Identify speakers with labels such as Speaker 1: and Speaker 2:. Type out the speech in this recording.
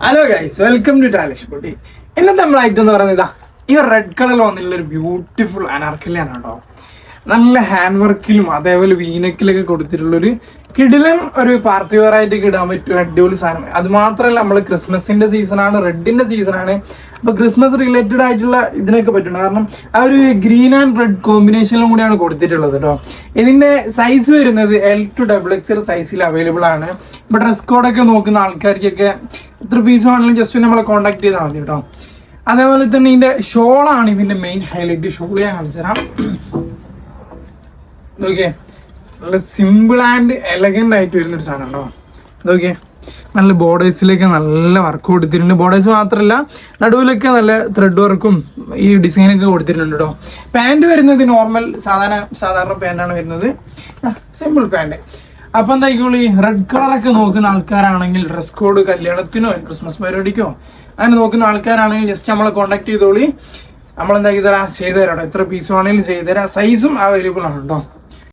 Speaker 1: Hello guys, welcome to ടാലിഷ് പൊട്ടി. ഇന്നത്തെ നമ്മൾ ഐറ്റം എന്ന് പറയുന്നത് ഈ റെഡ് കളറിൽ വന്നിട്ടുള്ള ഒരു ബ്യൂട്ടിഫുൾ അനാർക്കലിയാണ് കേട്ടോ. നല്ല ഹാൻഡ് വർക്കിലും അതേപോലെ വീനക്കിലൊക്കെ കൊടുത്തിട്ടുള്ളൊരു കിടിലൻ ഒരു പാർട്ടി വെയർ ആയിട്ട് ഇടാൻ പറ്റിയ അടിപൊളി സാധനം. അത് മാത്രമല്ല, നമ്മൾ ക്രിസ്മസിന്റെ സീസണാണ്, റെഡിന്റെ സീസണാണ്. അപ്പൊ ക്രിസ്മസ് റിലേറ്റഡ് ആയിട്ടുള്ള ഇതിനൊക്കെ പറ്റും. കാരണം ആ ഒരു ഗ്രീൻ ആൻഡ് റെഡ് കോമ്പിനേഷനിലും കൂടിയാണ് കൊടുത്തിട്ടുള്ളത് കേട്ടോ. ഇതിന്റെ സൈസ് വരുന്നത് L to XXL സൈസിൽ അവൈലബിൾ ആണ്. ഇപ്പൊ ഡ്രസ് കോഡൊക്കെ നോക്കുന്ന ആൾക്കാർക്കൊക്കെ എത്ര പീസ് വേണമെങ്കിലും ജസ്റ്റ് നമ്മളെ കോൺടാക്ട് ചെയ്താൽ മതി കേട്ടോ. അതേപോലെ തന്നെ ഇതിന്റെ ഷോളാണ് ഇതിന്റെ മെയിൻ ഹൈലൈറ്റ്. ഷോൾ ഞാൻ കാണിച്ചു തരാം. ഇതൊക്കെ നല്ല സിമ്പിൾ ആൻഡ് എലഗന്റ് ആയിട്ട് വരുന്നൊരു സാധനം കേട്ടോ. ഇതൊക്കെ നല്ല ബോർഡേഴ്സിലേക്ക് നല്ല വർക്ക് കൊടുത്തിട്ടുണ്ട്. ബോർഡേഴ്സ് മാത്രമല്ല, നടുവിലൊക്കെ നല്ല ത്രെഡ് വർക്കും ഈ ഡിസൈനൊക്കെ കൊടുത്തിട്ടുണ്ട് കേട്ടോ. പാൻറ് വരുന്നത് നോർമൽ സാധാരണ പാൻറ്റാണ് വരുന്നത്, സിമ്പിൾ പാൻറ്. അപ്പം എന്തായിക്കോളൂ, ഈ റെഡ് കളറൊക്കെ നോക്കുന്ന ആൾക്കാരാണെങ്കിൽ ഡ്രസ് കോഡ് കല്യാണത്തിനോ ക്രിസ്മസ് പരിപാടിക്കോ അങ്ങനെ നോക്കുന്ന ആൾക്കാരാണെങ്കിൽ ജസ്റ്റ് നമ്മളെ കോൺടാക്ട് ചെയ്തോളി. നമ്മളെന്താക്കി തരാം, ചെയ്തു തരാം കേട്ടോ. എത്ര പീസ് വേണമെങ്കിലും ചെയ്തു തരാം. സൈസും അവൈലബിൾ ആണ് കേട്ടോ.